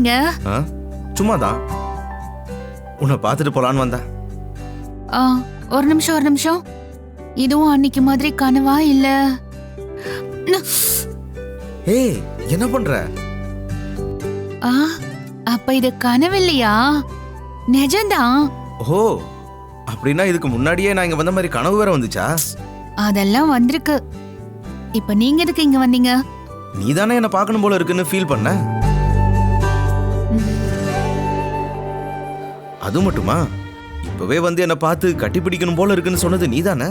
பண்றீங்க? சும்மாதான் உன்னை பார்த்துட்டு போலான்னு வந்தேன். ஒரு நிமிஷம். இதுவும் அன்னைக்கு மாதிரி கனவா இல்ல? ஏய், என்ன பண்ற? அப்ப இது கனவு இல்லையா? நிஜம்தான். ஓ, அப்படின்னா இதுக்கு முன்னாடியே நான் இங்க வந்த மாதிரி கனவு வேற வந்துச்சா? அதெல்லாம் வந்திருக்கு. இப்ப நீங்க எதுக்கு இங்க வந்தீங்க? நீதானே என்ன பார்க்கணும் போல இருக்குன்னு ஃபீல் பண்ண. அது மட்டுமா, இப்பவே வந்து என்ன பார்த்து கட்டி பிடிக்கணும் போல இருக்குன்னு சொன்னது நீதானே?